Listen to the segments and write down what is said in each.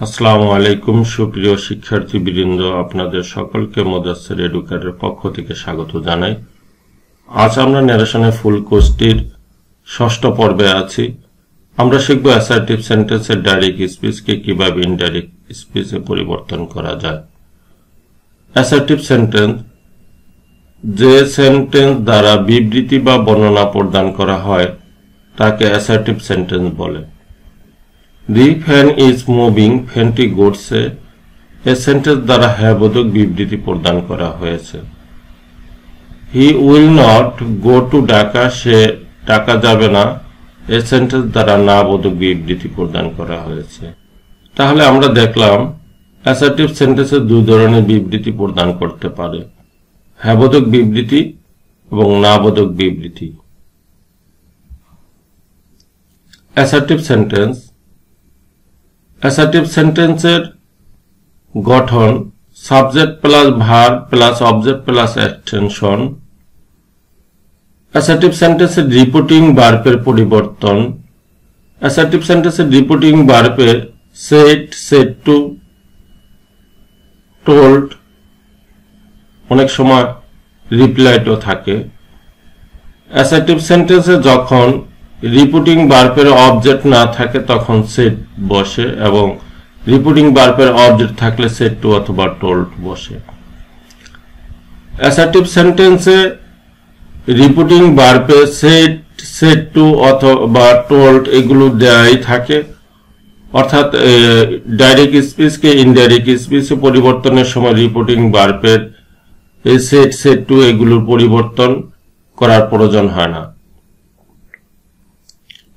আসসালামু আলাইকুম সুপ্রিয় শিক্ষার্থীবৃন্দ, আপনাদের সকলকে মুদাসসির এডুকেটরের পক্ষ থেকে স্বাগত জানাই। আজ আমরা ন্যারেশনের ফুল কোর্সটির ষষ্ঠ পর্বে আছি। আমরা শিখব অ্যাসার্টিভ সেন্টেন্সের ডাইরেক্ট স্পিচকে কিভাবে ইনডাইরেক্ট স্পিচে পরিবর্তন করা যায়। অ্যাসার্টিভ সেন্টেন্স যে সেন্টেন্স দ্বারা বিবৃতি বা বর্ণনা প্রদান করা হয় তাকে অ্যাসার্টিভ সেন্টেন্স বলে। The fan is moving, ফ্যানটি ঘুরছে। এ সেন্টেন্স দ্বারা হ্যাঁ বোধক বিবৃতি প্রদান করা হয়েছে। He will not go to Dhaka, সে ঢাকা যাবে না। এ সেন্টেন্স দ্বারা না বোধক বিবৃতি প্রদান করা হয়েছে। তাহলে আমরা দেখলাম অ্যাসার্টিভ সেন্টেন্সে দুই ধরনের বিবৃতি প্রদান করতে পারে, হ্যাঁ বোধক বিবৃতি এবং না বোধক বিবৃতি। অ্যাসার্টিভ সেন্টেন্স অ্যাসার্টিভ সেন্টেন্সের গঠন subject plus verb plus object plus extension. Assertive সেন্টেন্সের রিপোর্টিং ভার্বের পরিবর্তন। অ্যাসার্টিভ সেন্টেন্সের রিপোর্টিং ভার্বে সেড, সেড টু, টোল্ড, অনেক সময় রিপ্লাইডও থাকে। অ্যাসার্টিভ সেন্টেন্সে যখন রিপোর্টিং ভার্বের অবজেক্ট না থাকে তখন সেড বসে এবং রিপোর্টিং ভার্বের অবজেক্ট থাকলে সেড টু অথবা টোল্ড বসে। অ্যাসার্টিভ সেন্টেন্সে রিপোর্টিং ভার্বে সেড, সেড টু অথবা টোল্ড এগুলো দেয়াই থাকে, অর্থাৎ ডাইরেক্ট স্পিচকে ইনডাইরেক্ট স্পিচে পরিবর্তনের সময় রিপোর্টিং ভার্বের সেড, সেড টু এগুলোর পরিবর্তন করার প্রয়োজন হয় না।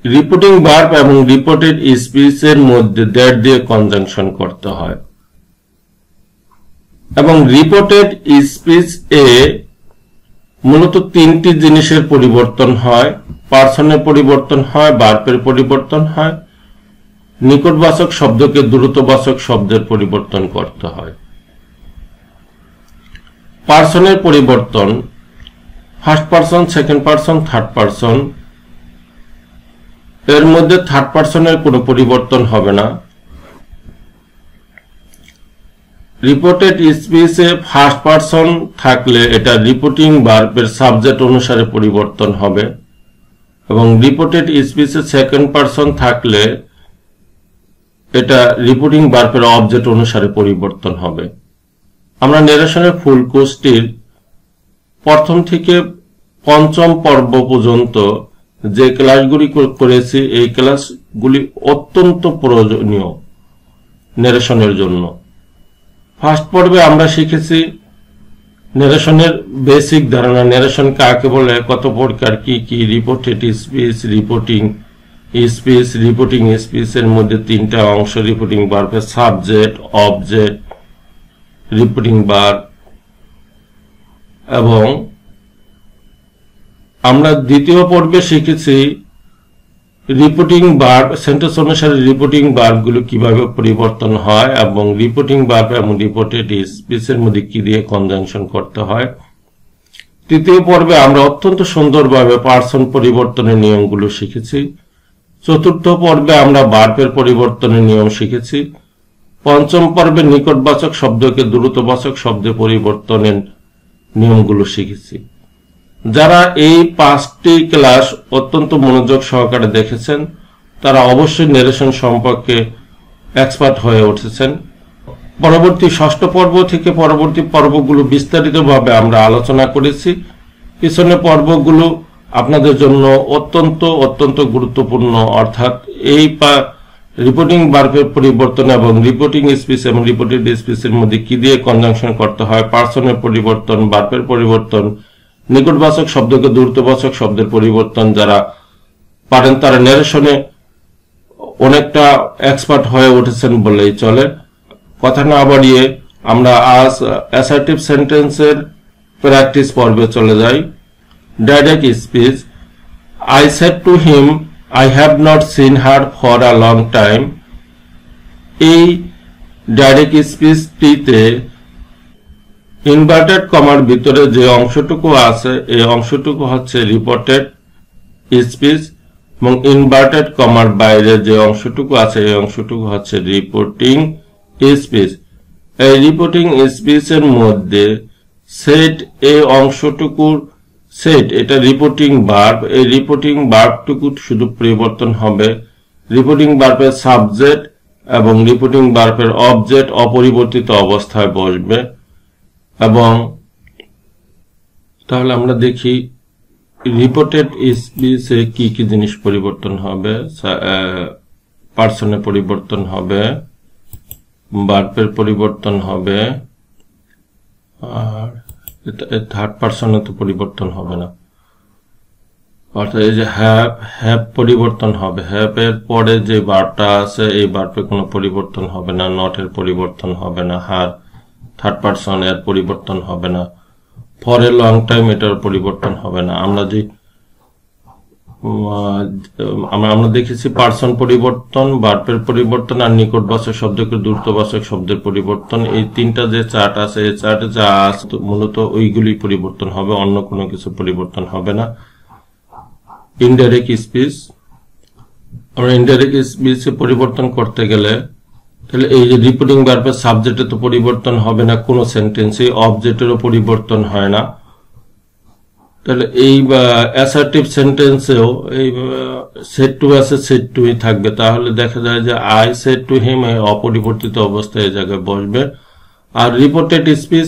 রিপোর্টিং ভার্ব এবং রিপোর্টেড স্পিচের মধ্যে দ্যাট দিয়ে কনজাংশন করতে হয় এবং রিপোর্টেড স্পিচ এ মূলত তিনটি জিনিসের পরিবর্তন হয়, পার্সনের পরিবর্তন হয়, ভার্বের পরিবর্তন হয়, নিকটবাচক শব্দকে দ্রুতবাচক শব্দের পরিবর্তন করতে হয়। পার্সনের পরিবর্তন first person, second person, third person. এর মধ্যে থার্ড পার্সনের কোনো পরিবর্তন হবে না। রিপোর্টেড স্পিচে ফার্স্ট পার্সন থাকলে এটা রিপোর্টিং ভার্বের সাবজেক্ট অনুসারে পরিবর্তন হবে এবং রিপোর্টেড স্পিচে সেকেন্ড পার্সন থাকলে এটা রিপোর্টিং ভার্বের অবজেক্ট অনুসারে পরিবর্তন হবে। আমরা ন্যারেশনের ফুল কোর্সটির প্রথম থেকে পঞ্চম পর্ব পর্যন্ত যে ক্লাসগুলি করেছি এই ক্লাসগুলি অত্যন্ত প্রয়োজনীয় ন্যারেশনের জন্য। ফার্স্ট পর্বে আমরা শিখেছি ন্যারেশনের বেসিক ধারণা, ন্যারেশন কাকে বলে, কত প্রকার, কি কি, reported speech, reporting speech. Reporting স্পিচের মধ্যে তিনটা অংশ, রিপোর্টিং ভার্বের সাবজেক্ট, অবজেক্ট, রিপোর্টিং ভার্ব। এবং আমরা দ্বিতীয় পর্বে শিখেছি রিপোর্টিং ভার্ব, সেন্টেন্স অনুসারে রিপোর্টিং ভার্বগুলো কিভাবে পরিবর্তন হয় এবং রিপোর্টিং ভার্ব এবং রিপোর্টেড স্পিচের মধ্যে কি দিয়ে কনজাংশন করতে হয়। তৃতীয় পর্বে আমরা অত্যন্ত সুন্দরভাবে পার্সন পরিবর্তনের নিয়মগুলো শিখেছি। চতুর্থ পর্বে আমরা ভার্বের পরিবর্তনের নিয়ম শিখেছি। পঞ্চম পর্বে নিকটবাচক শব্দকে দ্রুতবাচক শব্দে পরিবর্তনের নিয়মগুলো শিখেছি। যারা এই 5টি ক্লাস অত্যন্ত মনোযোগ সহকারে দেখেছেন তারা অবশ্যই ন্যারেশন সম্পর্কে এক্সপার্ট হয়ে উঠেছেন। পরবর্তী ষষ্ঠ পর্ব থেকে পরবর্তী পর্বগুলো বিস্তারিতভাবে আমরা আলোচনা করেছি। পিছনের পর্বগুলো আপনাদের জন্য অত্যন্ত গুরুত্বপূর্ণ, অর্থাৎ এই রিপোর্টিং ভার্বের পরিবর্তন এবং রিপোর্টিং স্পিচ এবং রিপোর্টেড স্পিচের মধ্যে কি দিয়ে কনজাংশন করতে হয়, পার্সনের পরিবর্তন, ভার্বের পরিবর্তন, নিকটবাচক শব্দকে দ্রুতবাচক শব্দের পরিবর্তন। যারা পারেন তারা ন্যারেশনে অনেকটা এক্সপার্ট হয়ে উঠেছেন বলেই চলে। কথা না বাড়িয়ে আমরা আজ অ্যাসার্টিভ সেন্টেন্সের প্র্যাকটিস পর্বে চলে যাই। Direct speech. I said to him, I have not seen her for a long time. এই ডাইরেক্ট স্পিচটিতে ইনভার্টেড কমার ভিতরে যে অংশটুকু আছে এই অংশটুকু হচ্ছে রিপোর্টেড স্পিচ এবং ইনভার্টেড কমার বাইরে যে অংশটুকু আছে এই অংশটুকু হচ্ছে রিপোর্টিং স্পিচ। এই রিপোর্টিং স্পিচের মধ্যে সেট এই অংশটুকুর সেট, এটা রিপোর্টিং ভার্ব, এই রিপোর্টিং ভার্বটুকু শুধু পরিবর্তন হবে। রিপোর্টিং ভার্বের সাবজেক্ট এবং রিপোর্টিং ভার্বের অবজেক্ট অপরিবর্তিত অবস্থায় বসবে। এবং তাহলে আমরা দেখি রিপোর্টেড স্পিচে কি কি জিনিস পরিবর্তন হবে। পার্সনে পরিবর্তন হবে, ভার্বের পরিবর্তন হবে, আর থার্ড পার্সনে তো পরিবর্তন হবে না, অর্থাৎ এই যে হ্যাভ পরিবর্তন হবে। হ্যাভ এর পরে যে ভার্বটা আছে এই ভার্বে কোনো পরিবর্তন হবে না, নট এর পরিবর্তন হবে না, হার থার্ড পার্সন এর পরিবর্তন হবে না, ফর এ লং টাইম এটার পরিবর্তন হবে না। আমরা দেখেছি পার্সন পরিবর্তন, ভার্বের পরিবর্তন আর নিকটবাচক শব্দকে দ্রুতবাচক শব্দের পরিবর্তন। এই তিনটা যে চার্ট আছে এই চার্টে যা আছে মূলত ওইগুলি পরিবর্তন হবে, অন্য কোনো কিছু পরিবর্তন হবে না। ইনডাইরেক্ট স্পিচ, আমরা ইনডাইরেক্ট স্পিচে পরিবর্তন করতে গেলে তাহলে এই যে রিপোর্টিং ভার্বের সাবজেক্টে তো পরিবর্তন হবে না কোনো সেন্টেন্সে, অবজেক্টেরও পরিবর্তন হয় না। তাহলে এই অ্যাসার্টিভ সেন্টেন্সেও এই সেড টু আছে সেড টুই থাকবে। তাহলে দেখা যায় যে আই সেড টু হিম অপরিবর্তিত অবস্থায় এই জায়গায় বসবে। আর রিপোর্টেড স্পিচ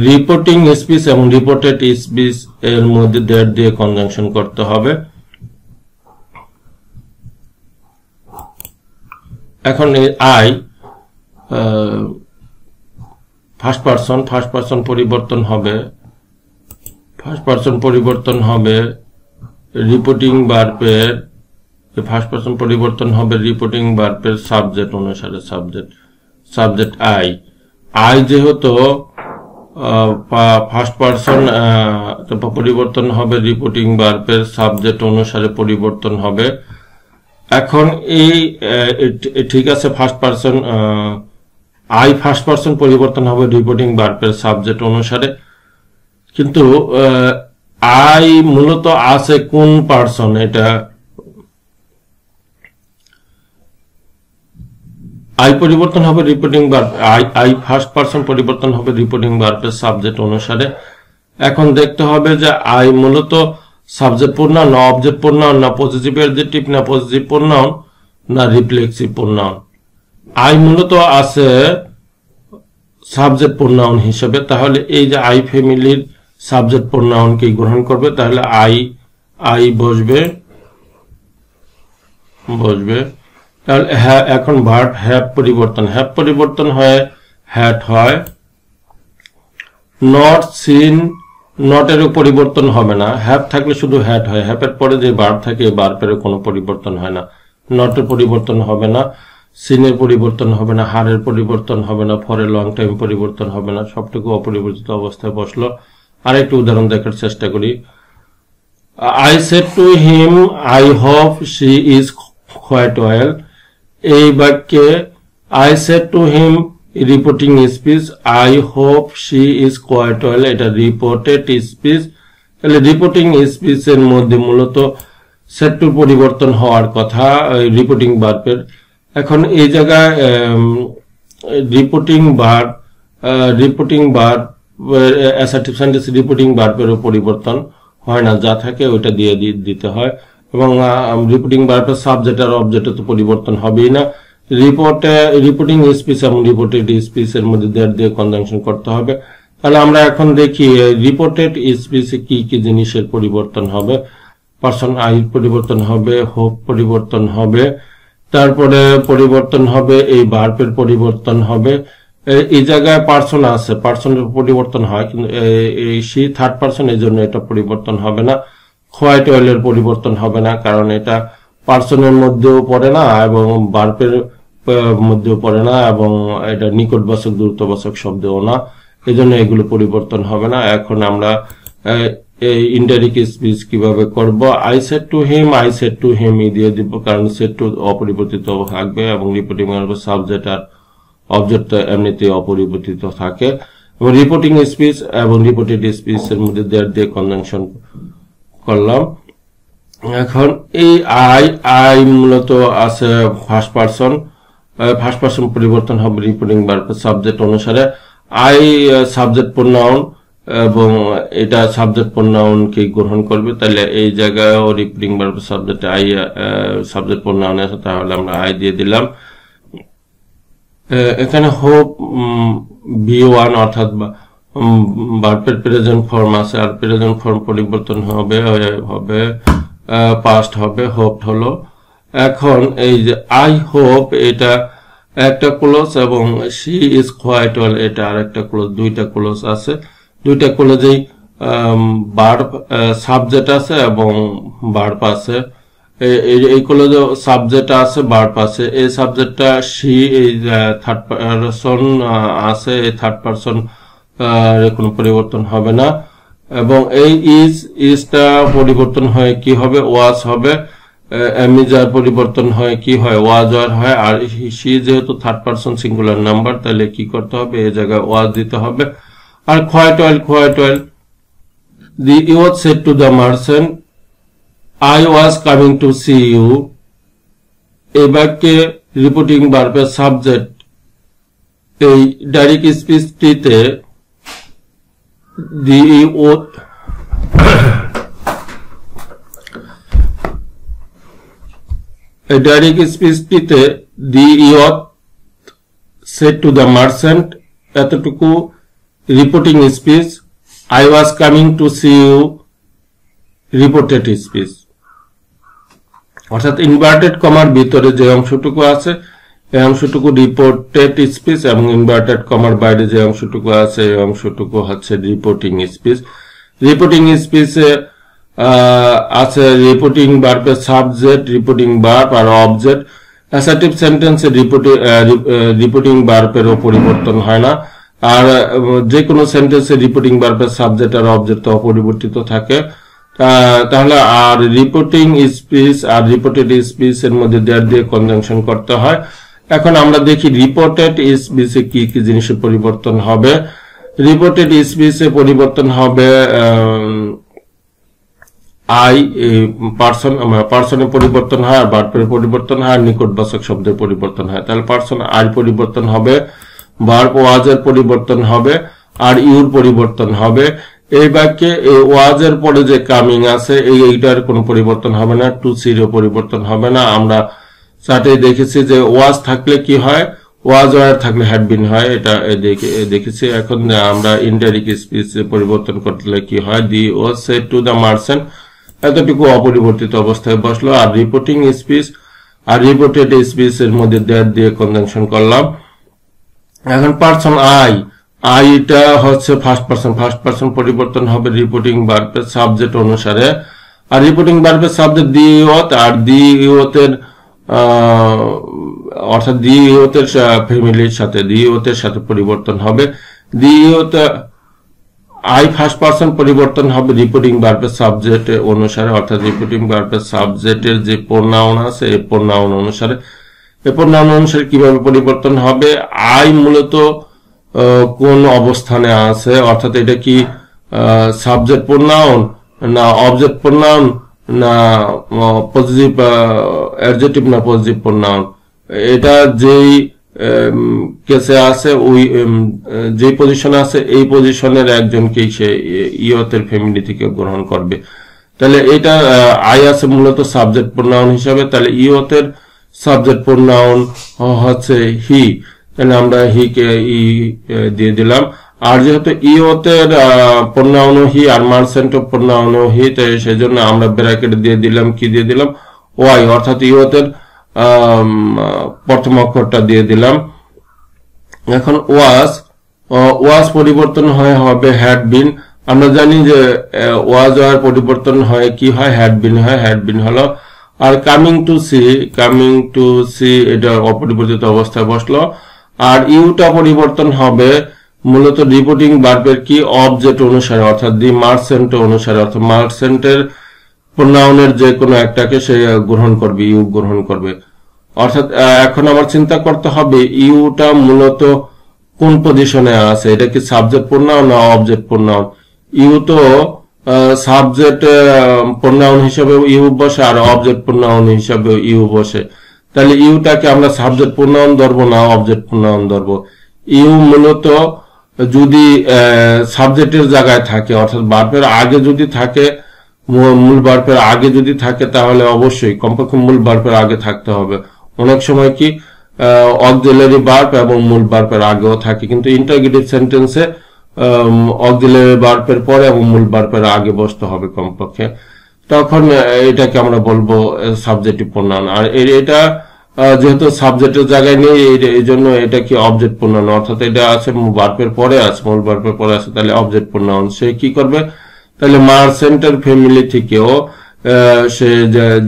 রিপোর্টিং স্পিচ এবং রিপোর্টেড স্পিচ এর মধ্যে দ্যাট দিয়ে কনজাংশন করতে হবে। এখন আই ফার্স্ট পার্সন পরিবর্তন হবে, রিপোর্টিং ভার্বের ফার্স্ট পার্সন পরিবর্তন হবে রিপোর্টিং ভার্বের সাবজেক্ট অনুসারে। সাবজেক্ট আই যেহেতু ফার্স্ট পার্সন পরিবর্তন হবে রিপোর্টিং ভার্বের সাবজেক্ট অনুসারে পরিবর্তন হবে। এখন এই ঠিক আছে ফার্স্ট পার্সন পরিবর্তন হবে রিপোর্টিং ভার্বের সাবজেক্ট অনুসারে, কিন্তু আই মূলত আছে কোন পার্সন, এটা আই পরিবর্তন হবে reporting verb, I first person পরিবর্তন হবে রিপোর্টিং ভার্বের সাবজেক্ট অনুসারে। এখন দেখতে হবে যে আই মূলত সাবজেক্ট প্রোনাউন না অবজেক্ট প্রোনাউন না পজিটিভ অ্যাডজেক্টিভ না পজিটিভ প্রোনাউন না রিফ্লেক্সিভ প্রোনাউন। আই মূলত আছে সাবজেক্ট প্রোনাউন হিসেবে। তাহলে এই যে আই ফ্যামিলির সাবজেক্ট প্রোনাউনকে গ্রহণ করবে, তাহলে আই বসবে। তাহলে এখন ভার্ব হ্যাভ পরিবর্তন হয় হ্যাড হয়। নট সিন, নটেরও পরিবর্তন হবে না, হ্যাভ থাকলে শুধু হ্যাড হয়। হ্যাভের পরে যে ভার্ব থাকে এই ভার্বেরও কোনো পরিবর্তন হয় না। নটের পরিবর্তন হবে না, সিনের পরিবর্তন হবে না, হারের পরিবর্তন হবে না, ফরে লং টাইম পরিবর্তন হবে না, সবটুকু অপরিবর্তিত অবস্থায় বসলো। আরেকটু উদাহরণ দেখার চেষ্টা করি। I said to him I hope she is quite well. এই বাক্যে I said to him reporting speech, I hope she is quite well এটা রিপোর্টেড স্পিচ। তাহলে রিপোর্টিং স্পিচের মধ্যে মূলত সেড টুর পরিবর্তন হওয়ার কথা রিপোর্টিং ভার্বের। এখন এই জায়গায় reporting verb assertive sentence reporting ভার্বেরও পরিবর্তন হয় না, যা থাকে ওইটা দিয়ে দিতে হয়। এবং রিপোর্টিং ভার্বের সাবজেক্ট আর অবজেক্টে তো পরিবর্তন হবেই না। রিপোর্টিং স্পিচ এবং রিপোর্টেড স্পিচের মধ্যে দ্যাট দিয়ে কনজাংশন করতে হবে। তাহলে আমরা এখন দেখি রিপোর্টেড স্পিচে কি কি জিনিসের পরিবর্তন হবে। পার্সন আই পরিবর্তন হবে, হোপ পরিবর্তন হবে, তারপরে পরিবর্তন হবে এই ভার্বের পরিবর্তন হবে। এই জায়গায় পার্সন আছে, পার্সনের পরিবর্তন হয়, কিন্তু এই সি থার্ড পার্সন, এই জন্য এটা পরিবর্তন হবে না। কোয়াইট ওয়েলের পরিবর্তন হবে না, কারণ এটা পার্সনের মধ্যেও পড়ে না এবং ভার্বের মধ্যেও পড়ে না এবং এটা নিকটবাচক দ্রুতবাচক শব্দও না, এই জন্য এগুলো পরিবর্তন হবে না। এখন আমরা ইনডাইরেক্ট স্পিচ কিভাবে করব। আই সেড টু হিম দিয়ে দিব, কারণ সেড টু অপরিবর্তিত থাকবে এবং রিপোর্টিং সাবজেক্ট আর অবজেক্ট এমনিতে অপরিবর্তিত থাকে। এবং রিপোর্টিং স্পিচ এবং রিপোর্টেড স্পিচ এর মধ্যে দ্যাট দিয়ে কনজাংশন করলাম। এখন এই আই মূলত আছে ফার্স্ট পারসন পরিবর্তন হবে রিপোর্টিং ভার্বের সাবজেক্ট অনুসারে। আই সাবজেক্ট প্রোনাউন এবং এটা সাবজেক্ট প্রোনাউন কে গ্রহণ করবে, তাহলে এই জায়গায় রিপোর্টিং ভার্বের সাবজেক্ট আই সাবজেক্ট প্রোনাউন আছে, তাহলে আমরা আই দিয়ে দিলাম। এখানে হোপ B1 অর্থাৎ ভার্বের প্রেজেন্ট ফর্ম আছে, আর প্রেজেন্ট ফর্ম পরিবর্তন হবে পাস্ট হবে, হোপড হলো। এখন এই যে আই হোপ এটা একটা ক্লোজ এবং শি ইজ কোয়াইট ওয়েল এটা আরেকটা ক্লোজ, দুইটা ক্লোজ আছে। দুইটা ক্লোজেই ভার্ব সাবজেক্ট আছে এবং ভার্ব আছে। এই ক্লোজে সাবজেক্ট আছে, ভার্ব আছে। এই সাবজেক্টটা শি, এই থার্ড পারসন আছে, এই থার্ড পারসন কোনো পরিবর্তন হবে না। এবং এই ইজটা পরিবর্তন হয় কি হবে, ওয়াজ হবে। এমিজার পরিবর্তন হয় কি হয়, ওয়াজ হয়। আর শি যেহেতু থার্ড পারসন সিঙ্গুলার নাম্বার, তাহলে কি করতে হবে, এই জায়গায় ওয়াজ দিতে হবে। আর quite well the youth said to the merchant I was coming to see you। এই বাক্যে রিপোর্টিং ভার্বের সাবজেক্ট এই ডাইরেক্ট স্পিচটিতে দি ইউথ ডাইরেক্ট স্পিচটিতে the youth said to the merchant, এতটুকু reporting speech. I was coming to see you reported speech. অর্থাৎ inverted কমার ভিতরে যে অংশটুকু আছে এই অংশটুকু রিপোর্টেড স্পিচ, এবং ইনভার্টেড কমার বাইরে যে অংশটুকু আছে এই অংশটুকু হচ্ছে রিপোর্টিং স্পিচ। রিপোর্টিং স্পিচে আছে রিপোর্টিং ভার্বের সাবজেক্ট, রিপোর্টিং ভার্ব আর অবজেক্ট। অ্যাসার্টিভ সেন্টেন্সে রিপোর্টিং ভার্বের পরিবর্তন হয় না, আর যে কোনো সেন্টেন্সে রিপোর্টিং ভার্বের সাবজেক্ট আর অবজেক্ট অপরিবর্তিত থাকে। তাহলে আর রিপোর্টিং স্পিচ আর রিপোর্টেড স্পিচ এর মধ্যে দেয়ার দিয়ে কনজাংশন করতে হয়। এখন আমরা দেখি রিপোর্টেড স্পিচে কি কি জিনিসের পরিবর্তন হবে। রিপোর্টেড স্পিচে পরিবর্তন হবে আই পার্সনের পরিবর্তন হয়, আর ভার্বের পরিবর্তন হয়, আর নিকটবাচক শব্দের পরিবর্তন হয়। তাহলে পার্সন আই পরিবর্তন হবে, ভার্ব ওয়াজের পরিবর্তন হবে, আর ইউর পরিবর্তন হবে। এই বাক্যে ওয়াজের পরে যে কামিং আছে এইটার কোনো পরিবর্তন হবে না, টু সিরও পরিবর্তন হবে না। আমরা চার্টে দেখেছি যে ওয়াজ থাকলে কি হয়, ওয়াজ ওয়ার থাকলে হ্যাড বিন হয়, এটা দেখেছি। এখন আমরা ইনডাইরেক্ট স্পিচ পরিবর্তন করলে কি হয়, the was said to the merchant, এতটুকু অপরিবর্তিত অবস্থায় বসলো। আর রিপোর্টিং স্পিচ আর রিপোর্টেড স্পিচ এর মধ্যে দ্যাট দিয়ে কনজাংশন করলাম। এখন পার্সন আইটা হচ্ছে ফার্স্ট পারসন পরিবর্তন হবে রিপোর্টিং ভার্বের সাবজেক্ট অনুসারে। আর রিপোর্টিং ভার্বের সাবজেক্ট দি ইউথ, আর দি ইউথের অর্থাৎ দি ইউথের ফ্যামিলির সাথে, দি ইউথের সাথে পরিবর্তন হবে। দি ইউথ আই ফার্স্ট পারসন পরিবর্তন হবে রিপোর্টিং ভার্বের সাবজেক্ট অনুসারে, অর্থাৎ রিপোর্টিং ভার্বের সাবজেক্টের যে প্রোনাউন আছে এই প্রোনাউন অনুসারে। এই প্রোনাউন অনুসারে কিভাবে পরিবর্তন হবে, আই মূলত কোন অবস্থানে আছে, অর্থাৎ এটা কি সাবজেক্ট প্রোনাউন না অবজেক্ট প্রোনাউন না পজিটিভ অ্যাডজেক্টিভ না পজিটিভ প্রোনাউন, এটা যেই কেসে আছে ওই যে পজিশনে আছে এই পজিশনের একজনকেই সে ইয়তের ফ্যামিলি থেকে গ্রহণ করবে। তাহলে এটা আই আছে মূলত সাবজেক্ট প্রোনাউন হিসাবে, তাহলে ইয়তের সাবজেক্ট প্রোনাউন হচ্ছে হি, তাহলে আমরা হি কে ই দিয়ে দিলাম। আর যেহেতু ইয়তের প্রোনাউন হি আর মার্চেন্ট প্রোনাউন হি, তাই সেজন্য আমরা ব্র্যাকেট দিয়ে দিলাম, কি দিয়ে দিলাম, ওয়াই, অর্থাৎ ইয়তের প্রথম অক্ষরটা দিয়ে দিলাম। এখন ওয়াজ পরিবর্তন হবে হ্যাড বিন। আমরা জানি যে ওয়াজ হওয়ার পরিবর্তন হয় কি হয়, হ্যাড বিন হয়, হ্যাড বিন হলো। আর কামিং টু সি এটা অপরিবর্তিত অবস্থায় বসলো। আর ইউটা পরিবর্তন হবে মূলত রিপোর্টিং ভার্বের কি অবজেক্ট অনুসারে, অর্থাৎ দি মার্চেন্ট অনুসারে, অর্থাৎ মার্চেন্টের প্রোনাউনের যে কোনো একটাকে সে গ্রহণ করবে, ইউ গ্রহণ করবে। অর্থাৎ এখন আমার চিন্তা করতে হবে ইউটা মূলত কোন পজিশনে আছে, এটা কি সাবজেক্ট প্রোনাউন না অবজেক্ট প্রোনাউন। ইউ তো সাবজেক্ট প্রোনাউন হিসেবে ইউ বসে আর অবজেক্ট প্রোনাউন হিসেবে ইউ বসে, তাহলে ইউটাকে আমরা সাবজেক্ট প্রোনাউন ধরবো না অবজেক্ট প্রোনাউন ধরবো। ইউ মূলত যদি সাবজেক্টের জায়গায় থাকে, অর্থাৎ ভার্বের আগে যদি থাকে, মূল ভার্বের আগে যদি থাকে, তাহলে অবশ্যই কমপক্ষে মূল ভার্বের আগে থাকতে হবে। অনেক সময় কি অক্সিলারি ভার্ব এবং মূল ভার্বের আগেও থাকে, কিন্তু ইন্টারগেটিভ সেন্টেন্সে অক্সিলারি ভার্বের পরে এবং মূল ভার্বের আগে বসতে হবে কমপক্ষে। তখন এটাকে আমরা বলবো সাবজেক্টিভ প্রোনাউন। আর এটা যেহেতু সাবজেক্টের জায়গায় নেই, এই জন্য এটা কি অবজেক্ট প্রোনাউন, অর্থাৎ এটা আছে ভার্বের পরে আছে, মূল ভার্বের পরে আছে, তাহলে অবজেক্ট প্রোনাউন। সে কি করবে, তাহলে মার্চেন্টের ফ্যামিলি থেকেও সে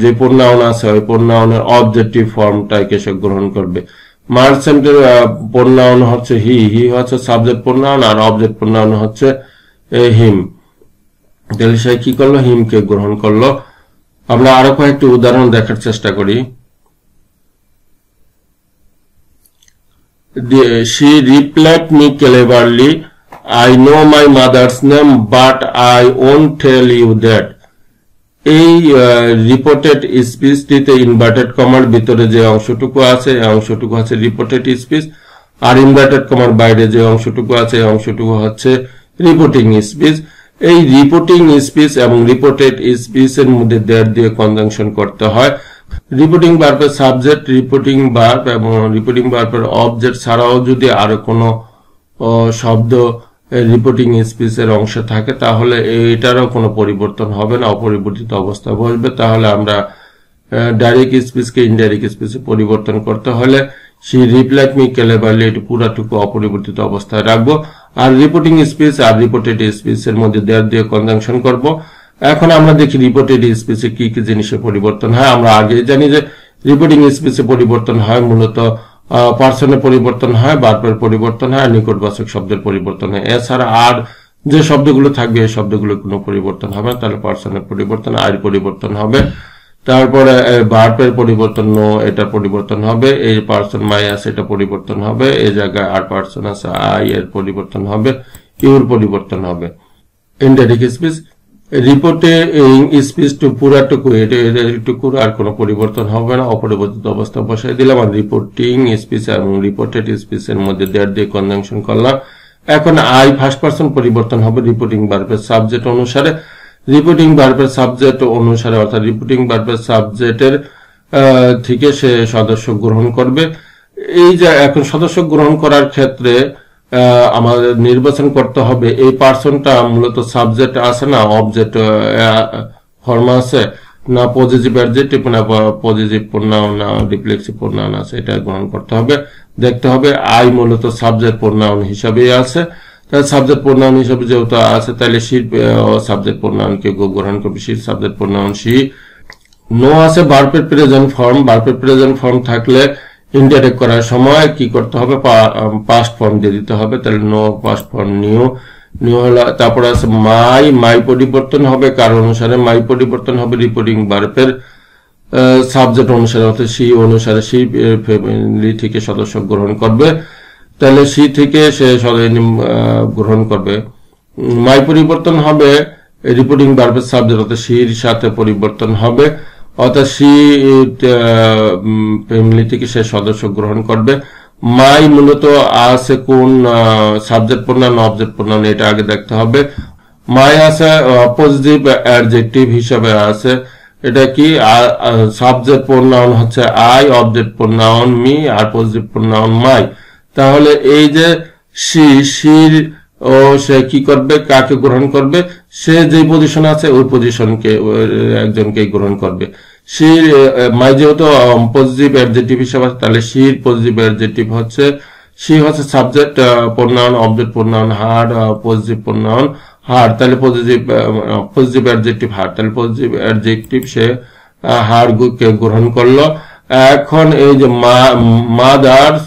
যে প্রোনাউন আছে ওই প্রোনাউনের অবজেক্টিভ ফর্মটাকে সে গ্রহণ করবে। মার্চেন্টের প্রোনাউন হচ্ছে হি, হি হচ্ছে সাবজেক্ট প্রোনাউন, আর অবজেক্ট প্রোনাউন হচ্ছে হিম। তাহলে সে কি করলো, হিমকে গ্রহণ করলো। আমরা আরো কয়েকটি উদাহরণ দেখার চেষ্টা করি। She replied me cleverly, I know my mother's name, but I won't tell you that. এই রিপোর্টেড স্পিচটিতে ইনভার্টেড কমার ভিতরে যে অংশটুকু আছে এই অংশটুকু হচ্ছে রিপোর্টেড স্পিচ, আর ইনভার্টেড কমার বাইরে যে অংশটুকু আছে এই অংশটুকু হচ্ছে রিপোর্টিং স্পিচ। এই রিপোর্টিং স্পিচ এবং রিপোর্টেড স্পিচের মধ্যে দ্যাট দিয়ে কনজাংশন করতে হয়। রিপোর্টিং ভার্বের সাবজেক্ট, রিপোর্টিং ভার্ব এবং রিপোর্টিং ভার্বের অবজেক্ট ছাড়াও যদি আরো কোনো শব্দ রিপোর্টিং স্পিচের অংশে থাকে, তাহলে এটারও কোনো পরিবর্তন হবে না, অপরিবর্তিত অবস্থা বসবে। তাহলে আমরা ডাইরেক্ট স্পিচকে ইনডাইরেক্ট স্পিচে পরিবর্তন করতে হলে সে রিপ্লাইড মি ক্লেভারলি এটি পুরাটুকু অপরিবর্তিত অবস্থায় রাখবো, আর রিপোর্টিং স্পিচ আর রিপোর্টেড স্পিচের মধ্যে দ্যাট দিয়ে কনজাংশন করব। এখন আমরা দেখি রিপোর্টেড স্পিচে কি কি জিনিসের পরিবর্তন হয়। আমরা আগে জানি যে রিপোর্টিং স্পিচে পরিবর্তন হয় মূলত পার্সনের পরিবর্তন হয়, ভার্বের পরিবর্তন হয়, নিকটবাচক শব্দের পরিবর্তন হয়। এছাড়া আর যে শব্দগুলো থাকবে এই শব্দগুলো কোনো পরিবর্তন হবে না, তাহলে পার্সনের পরিবর্তন, আয়ের পরিবর্তন হবে। তারপরে ভার্বের পরিবর্তন নো, এটা পরিবর্তন হবে। এই পার্সন মাই আছে, এটা পরিবর্তন হবে। এই জায়গায় আর পার্সন আছে আই, এর পরিবর্তন হবে। ইউর পরিবর্তন হবে। ইনডাইরেক্ট স্পিচ রিপোর্টে স্পিচটু পুরাটুকু এটুকুর আর কোনো পরিবর্তন হবে না, অপরিবর্তিত অবস্থা বসাই দিলাম। আর রিপোর্টিং স্পিচ এবং রিপোর্টেড স্পিচের মধ্যে দ্যাট দিয়ে কনজাংশন করলাম। এখন আই ফার্স্ট পারসন পরিবর্তন হবে রিপোর্টিং ভার্বের সাবজেক্ট অনুসারে। রিপোর্টিং ভার্বের সাবজেক্ট অনুসারে অর্থাৎ রিপোর্টিং ভার্বের সাবজেক্টের থেকে সে সদস্য গ্রহণ করবে। এই যে এখন সদস্য গ্রহণ করার ক্ষেত্রে আমাদের নির্বাচন করতে হবে এই পার্সনটা মূলত সাবজেক্ট আছে না অবজেক্ট ফর্ম আছে, না পজিটিভ অ্যাডজেক্টিভ, না পজিটিভ প্রোনাউন, না রিফ্লেক্সিভ প্রোনাউন আছে, এটা গ্রহণ করতে হবে। দেখতে হবে আই মূলত সাবজেক্ট প্রোনাউন হিসাবেই আছে, তাহলে সাবজেক্ট প্রোনাউন হিসাবে যেহেতু আছে তাহলে সি সাবজেক্ট প্রোনাউনকে গ্রহণ করবে, she subject pronoun she. Know আছে ভার্বের প্রেজেন্ট ফর্ম, ভার্বের প্রেজেন্ট ফর্ম থাকলে ইনডাইরেক্ট করার সময় কি করতে হবে, পাস্ট ফর্ম দিয়ে দিতে হবে। তাহলে know past form knew, knew হলো। তারপরে আছে মাই, মাই পরিবর্তন হবে কার অনুসারে, মাই পরিবর্তন হবে রিপোর্টিং ভার্বের সাবজেক্ট অনুসারে, অর্থাৎ সি অনুসারে। সি ফ্যামিলি থেকে সদস্য গ্রহণ করবে, তাহলে সি থেকে সে গ্রহণ করবে। মাই পরিবর্তন হবে রিপোর্টিং ভার্বের সাবজেক্ট, অর্থাৎ সির সাথে পরিবর্তন হবে, অর্থাৎ সি ফ্যামিলি থেকে সে সদস্য গ্রহণ করবে। মাই মূলত আছে কোন সাবজেক্ট প্রোনাউন অবজেক্ট প্রোনাউন, এটা আগে দেখতে হবে। মাই আছে পজিটিভ অ্যাডজেক্টিভ হিসাবে আছে, এটা কি সাবজেক্ট প্রোনাউন হচ্ছে আই, অবজেক্ট প্রোনাউন মি, আর পজিটিভ প্রোনাউন মাই। তাহলে এই যে সির ও সে কি করবে, কাকে গ্রহণ করবে, সে যে পজিশন আছে ওই পজিশনকে একজনকে গ্রহণ করবে। সির মাই যেহেতু পজিটিভ অ্যাডজেক্টিভ হিসাবে আছে, তাহলে সির পজিটিভ অ্যাডজেক্টিভ হচ্ছে সি হচ্ছে সাবজেক্ট প্রোনাউন অবজেক্ট প্রোনাউন হার, পজিটিভ প্রোনাউন হার, তাহলে পজিটিভ অ্যাডজেক্টিভ হার, তাহলে পজিটিভ অ্যাডজেক্টিভ সে হার কে গ্রহণ করলো। এখন এই যে মাদার্স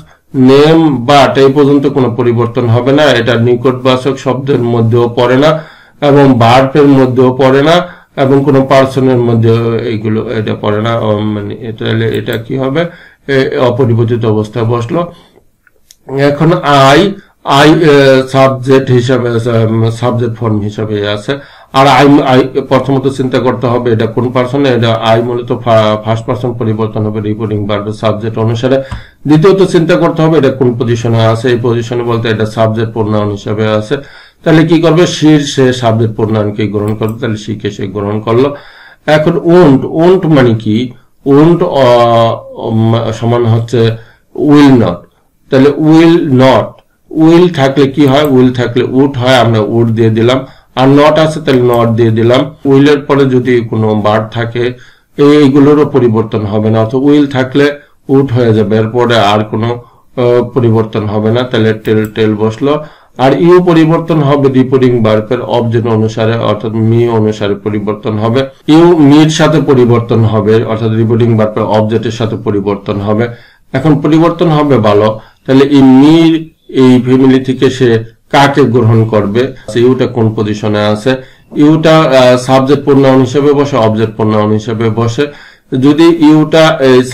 নেম বাট এই পর্যন্ত কোনো পরিবর্তন হবে না, এটা নিকটবাচক শব্দের মধ্যেও পড়ে না এবং ভার্বের মধ্যেও পড়ে না এবং কোন পার্সনের মধ্যে এইগুলো এটা পড়ে না, মানে এটা কি হবে, অপরিবর্তিত অবস্থায় বসলো। এখন আই সাবজেক্ট হিসাবে সাবজেক্ট ফর্ম হিসাবে আছে, আর আই প্রথমত চিন্তা করতে হবে এটা কোন পার্সন, এটা আই মূলত ফার্স্ট পার্সন পরিবর্তন হবে রিপোর্টিং ভার্বের সাবজেক্ট অনুসারে। দ্বিতীয়ত চিন্তা করতে হবে এটা কোন পজিশনে আছে, এই পজিশনে বলতে এটা সাবজেক্ট প্রোনাউন হিসেবে আছে, তাহলে কি করবে শির সে সাবজেক্ট প্রোনাউনকে গ্রহণ করবে, তাহলে শিকে সে গ্রহণ করলো। এখন ওন্ট মানে কি, ওন্ট সমান হচ্ছে উইল নট, তাহলে উইল নট, উইল থাকলে কি হয়, উইল থাকলে উড হয়, আমরা উড দিয়ে দিলাম, আর নট আছে তাহলে নট দিয়ে দিলাম। উইলের পরে যদি কোনো ভার্ব থাকে এইগুলোরও পরিবর্তন হবে না, অর্থাৎ উইল থাকলে উড হয়ে যাবে, এরপরে আর কোনো পরিবর্তন হবে না, তাহলে টেল বসলো। আর ইউ পরিবর্তন হবে রিপোর্টিং ভার্বের অবজেক্ট অনুসারে, অর্থাৎ মি অনুসারে পরিবর্তন হবে। ইউ মির সাথে পরিবর্তন হবে, অর্থাৎ রিপোর্টিং ভার্বের অবজেক্টের সাথে পরিবর্তন হবে। এখন পরিবর্তন হবে ভালো, তাহলে এই মির এই ফ্যামিলি থেকে সে কাকে গ্রহণ করবে, ইউটা কোন পজিশনে আছে, ইউটা সাবজেক্ট প্রোনাউন হিসেবে বসে, অবজেক্ট প্রোনাউন হিসেবে বসে। যদি ইউটা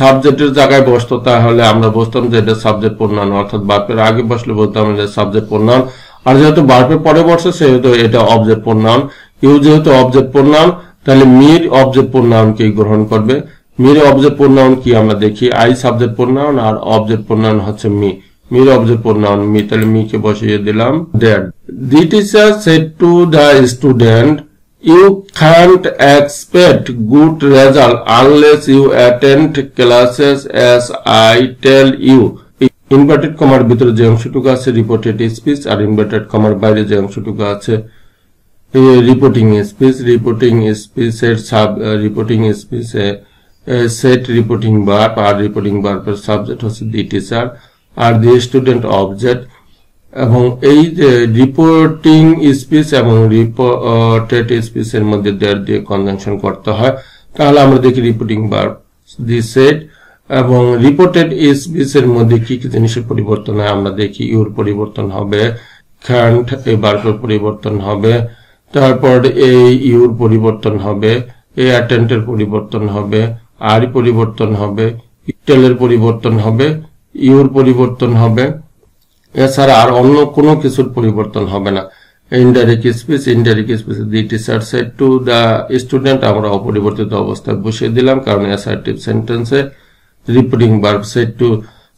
সাবজেক্টের জায়গায় বসতো তাহলে আমরা বলতাম যে এটা সাবজেক্ট প্রোনাউন, অর্থাৎ ভার্বের আগে বসলে বলতাম যে সাবজেক্ট প্রোনাউন, আর যেহেতু ভার্বের পরে বসে সেহেতু এটা অবজেক্ট প্রোনাউন। ইউ যেহেতু অবজেক্ট প্রোনাউন তাহলে মির অবজেক্ট প্রোনাউনকে গ্রহণ করবে। মির অবজেক্ট প্রোনাউন কি আমরা দেখি, আই সাবজেক্ট প্রোনাউন আর অবজেক্ট প্রোনাউন হচ্ছে মি, মির অবজেক্ট প্রোনাউন মি, তাহলে মি কে বসিয়ে দিলাম dad. The teacher said to the student, you can't expect good result unless you attend classes as I tell you. Inverted কমার ভিতরে যে অংশটুকু আছে রিপোর্টেড স্পিচ, আর ইনভার্টেড কমার বাইরে যে অংশটুকু আছে রিপোর্টিং স্পিচ। রিপোর্টিং স্পিচের রিপোর্টিং স্পিচে সেট রিপোর্টিং ভার্ব, আর রিপোর্টিং ভার্বের সাবজেক্ট হচ্ছে দি টিচার, আর দি স্টুডেন্ট অবজেক্ট। এবং এই যে রিপোর্টিং স্পিচ এবং রিপোর্টেড স্পিচের মধ্যে দেয়ার দিয়ে কনজাংশন করতে হয়, তাহলে আমরা দেখি রিপোর্টিং ভার্ব দি সেড এবং রিপোর্টেড স্পিচের মধ্যে কি কি জিনিসের পরিবর্তন হয় আমরা দেখি। ইউর পরিবর্তন হবে, ক্যান্ট এই ভার্বের পরিবর্তন হবে, তারপর এই ইউর পরিবর্তন হবে, এই অ্যাটেন্টের পরিবর্তন হবে, আর পরিবর্তন হবে, টেলের পরিবর্তন হবে, ইউর পরিবর্তন হবে, এছাড়া আর অন্য কোনো কিছুর পরিবর্তন হবে না। Indirect speech, indirect speech the teacher said to the student আমরা অপরিবর্তিত অবস্থায় বসিয়ে দিলাম, কারণ অ্যাসার্টিভ সেন্টেন্সে reporting verb said to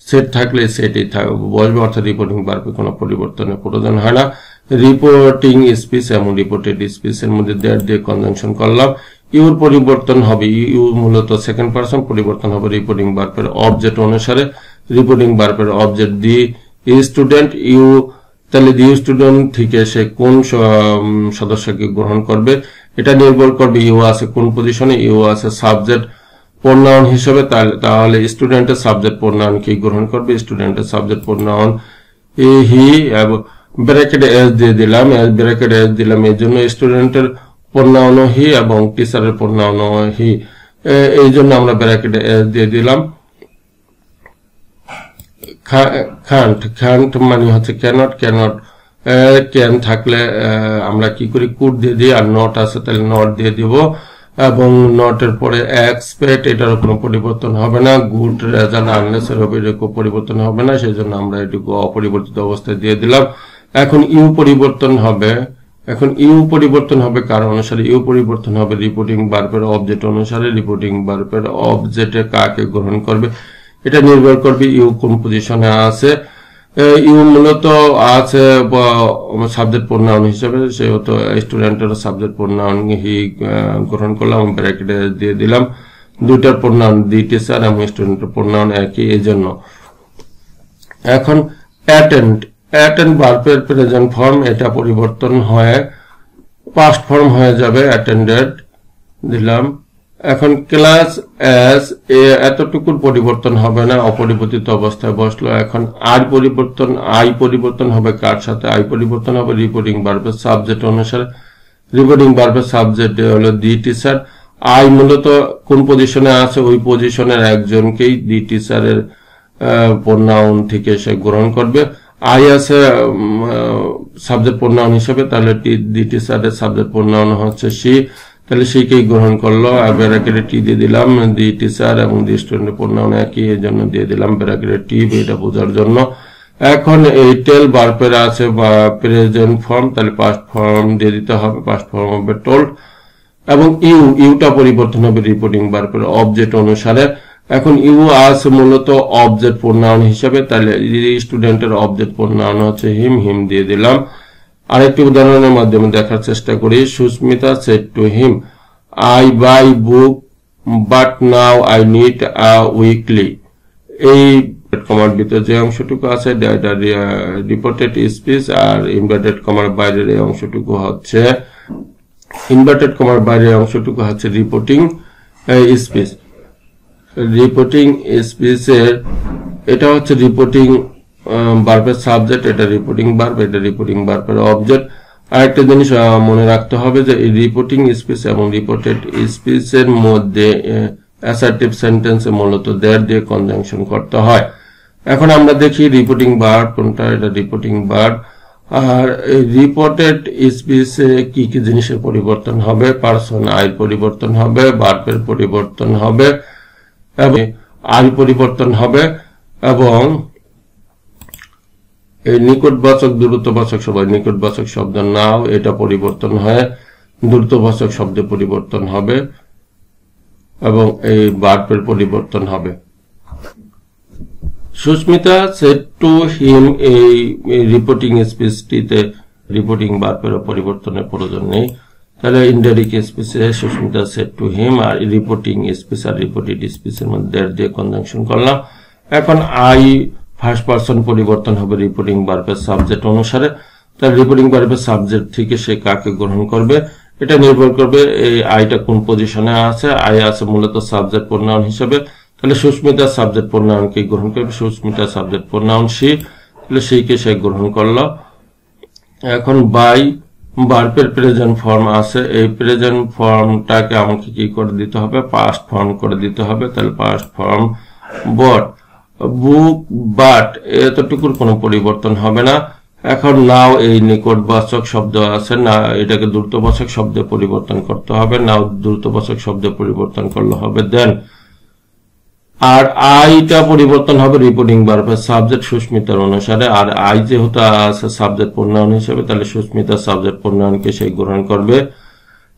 set থাকলে সেটাই বসবে, অর্থাৎ রিপোর্টিং ভার্বে কোনো পরিবর্তনের প্রয়োজন হয় না। রিপোর্টিং স্পিচ এবং রিপোর্টেড স্পিচের মধ্যে দেয়ার দিয়ে কনজাংশন করলাম। ইউর পরিবর্তন হবে, ইউ মূলত সেকেন্ড পারসন, পরিবর্তন হবে রিপোর্টিং ভার্বের অবজেক্ট অনুসারে। রিপোর্টিং ভার্বের অবজেক্ট দি স্টুডেন্ট, ইউ তাহলে দি স্টুডেন্ট থেকে সে কোন সদস্যকে গ্রহণ করবে এটা নির্ভর করবে ইউ আছে কোন পজিশনে, ইউ আছে সাবজেক্ট প্রোনাউন হিসেবে, তাহলে স্টুডেন্টের সাবজেক্ট প্রোনাউন কি গ্রহণ করবে, স্টুডেন্টের সাবজেক্ট প্রোনাউন হি, ব্র্যাকেটে এস দিয়ে দিলাম, ব্র্যাকেটে এস দিলাম এই জন্য স্টুডেন্টের প্রোনাউন হি এবং টিচারের প্রোনাউন হি, এই জন্য আমরা ব্র্যাকেটে এস দিয়ে দিলাম। can't মানে হচ্ছে cannot, ক্যান থাকলে আমরা কি করি কুড দিয়ে দিই, আর নট আছে তাহলে নট দিয়ে দিব, এবং নটের পরে এক্সপেক্ট এটার কোনো পরিবর্তন হবে না। গুড রেজাল্ট আনলেস এর হবে এরকম পরিবর্তন হবে না, সেই জন্য আমরা এটুকু অপরিবর্তিত অবস্থায় দিয়ে দিলাম। এখন ইউ পরিবর্তন হবে, এখন ইউ পরিবর্তন হবে কার অনুসারে, ইউ পরিবর্তন হবে রিপোর্টিং ভার্বের অবজেক্ট অনুসারে। রিপোর্টিং ভার্বের অবজেক্টে কাকে গ্রহণ করবে এটা নির্ভর করবে ইউ কোন পজিশনে আছে। ইউ মূলত আছে সাবজেক্ট প্রোনাউন হিসেবে, সেহেতু স্টুডেন্টের সাবজেক্ট প্রোনাউন হি গ্রহণ করলাম, ব্র্যাকেটে দিয়ে দিলাম। দুইটার প্রোনাউন দি টিচার এবং স্টুডেন্টের প্রোনাউন একই, এই জন্য। এখন অ্যাটেন্ড ভার্বের প্রেজেন্ট ফর্ম এটা পরিবর্তন হয়ে পাস্ট ফর্ম হয়ে যাবে, অ্যাটেন্ডেড দিলাম। এখন ক্লাস এস এতটুকুর পরিবর্তন হবে না, অপরিবর্তিত অবস্থায় বসলো। এখন আই পরিবর্তন হবে কার সাথে, আই পরিবর্তন হবে রিপোর্টিং ভার্বের সাবজেক্ট অনুসারে। রিপোর্টিং ভার্বের সাবজেক্ট হলো দি টিচার। আই মূলত কোন পজিশনে আছে ওই পজিশনের একজনকেই দি টিচারের প্রোনাউন থেকে সে গ্রহণ করবে। আই আছে সাবজেক্ট প্রোনাউন হিসেবে, তাহলে দি টিচারের সাবজেক্ট প্রোনাউন হচ্ছে সি, তাহলে সেইকেই গ্রহণ করলো। আর ব্র্যাকেটে টি দিয়ে দিলাম, দি টিচার এবং দি স্টুডেন্টের প্রোনাউন একই, এই জন্য দিয়ে দিলাম ব্র্যাকেটে টি, এটা বোঝার জন্য। এখন এই টেল ভার্বের আছে বা প্রেজেন্ট ফর্ম, তাহলে পাস্ট ফর্ম দিয়ে দিতে হবে, পাস্ট ফর্ম হবে টোল্ড। এবং ইউটা পরিবর্তন হবে রিপোর্টিং ভার্বের অবজেক্ট অনুসারে। এখন ইউ আছে মূলত অবজেক্ট প্রোনাউন হিসেবে, তাহলে স্টুডেন্টের অবজেক্ট প্রোনাউন হচ্ছে হিম, হিম দিয়ে দিলাম। আরেকটি উদাহরণের মাধ্যমে দেখার চেষ্টা করি। Sushmita said to him, I buy book but now I need a weekly. এই কমার ভিতরে যে অংশটুকু আছে এটা রিপোর্টেড স্পিচ, আর ইনভার্টেড কমার বাইরের এই অংশটুকু হচ্ছে রিপোর্টিং স্পিচ। রিপোর্টিং স্পিচের এটা হচ্ছে রিপোর্টিং ভার্বের সাবজেক্ট, এটা রিপোর্টিং ভার্ব, এটা রিপোর্টিং ভার্বের অবজেক্ট। আরেকটা জিনিস মনে রাখতে হবে যে এই রিপোর্টিং স্পিচ এবং রিপোর্টেড স্পিচের মধ্যে অ্যাসার্টিভ সেন্টেন্সে মূলত দ্যাট দিয়ে কনজাংশন করতে হয়। এখন আমরা দেখি রিপোর্টিং ভার্ব কোনটা, এটা রিপোর্টিং ভার্ব। আর রিপোর্টেড স্পিচে কি কি জিনিসের পরিবর্তন হবে, পারসন আইর পরিবর্তন হবে, ভার্বের পরিবর্তন হবে এবং আই পরিবর্তন হবে, এবং এই নিকটবাচক দ্রুতবাচক সবাই নিকটবাচক শব্দ নাও এটা পরিবর্তন হয়, দ্রুতবাচক শব্দে পরিবর্তন হবে এবং এই ভার্বের পরিবর্তন হবে। সুস্মিতা সেড টু হিম, এই রিপোর্টিং স্পিচটিতে রিপোর্টিং ভার্বের পরিবর্তনের প্রয়োজন নেই। তাহলে ইনডাইরেক্ট স্পিচে সুস্মিতা সেড টু হিম, আর রিপোর্টিং স্পিচ আর রিপোর্টেড স্পিচের মধ্যে দ্যাট দিয়ে কনজাংশন করলাম। এখন আই ফার্স্ট পারসন পরিবর্তন হবে রিপোর্টিং ভার্বের সাবজেক্ট অনুসারে। তাহলে রিপোর্টিং ভার্বের সাবজেক্ট থেকে সে কাকে গ্রহণ করবে এটা নির্ভর করবে এই আইটা কোন পজিশনে আছে। আই আছে মূলত সাবজেক্ট প্রোনাউন হিসেবে, তাহলে সুস্মিতা সাবজেক্ট প্রোনাউনকে গ্রহণ করবে, সুস্মিতা সাবজেক্ট প্রোনাউন সি, তাহলে সেইকে সে গ্রহণ করলো। এখন বাই ভার্বের প্রেজেন্ট ফর্ম আছে, এই প্রেজেন্ট ফর্মটাকে আমাকে কি করে দিতে হবে, পাস্ট ফর্ম করে দিতে হবে। তাহলে past form bought, book but, এতটুকুর কোনো পরিবর্তন হবে না। এখন নাও এই নিকটবাচক শব্দ আছে না, এটাকে দ্রুতবাচক শব্দে পরিবর্তন করতে হবে, নাও দ্রুতবাচক শব্দে পরিবর্তন করলে হবে দেন। আর আইটা পরিবর্তন হবে রিপোর্টিং ভার্বের সাবজেক্ট সুস্মিতার অনুসারে, আর আই যেহেতু আছে সাবজেক্ট প্রোনাউন হিসেবে, তাহলে সুস্মিতা সাবজেক্ট প্রোনাউনকে সে গ্রহণ করবে।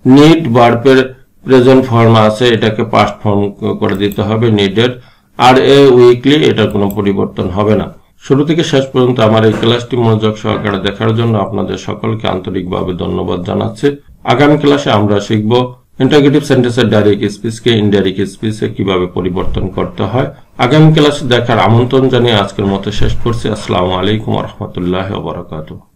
নিড ভার্বের প্রেজেন্ট ফর্ম আছে, এটাকে পাস্ট ফর্ম করে দিতে হবে নিডেড। আর এ উইকলি, এটা কোনো পরিবর্তন হবে না। শুরু থেকে শেষ পর্যন্ত আমার এই ক্লাসটি মনোযোগ সহকারে দেখার জন্য আপনাদের সকলকে আন্তরিকভাবে ধন্যবাদ জানাচ্ছি। আগামী ক্লাসে আমরা শিখব ইন্টারগেটিভ সেন্টেন্সের ডাইরেক্ট স্পিচকে ইনডাইরেক্ট স্পিচে কিভাবে পরিবর্তন করতে হয়। আগামী ক্লাসে দেখার আমন্ত্রণ জানিয়ে আজকের মতো শেষ করছি। আসসালামু আলাইকুম ওয়া রাহমাতুল্লাহি ওয়া বারাকাতুহু।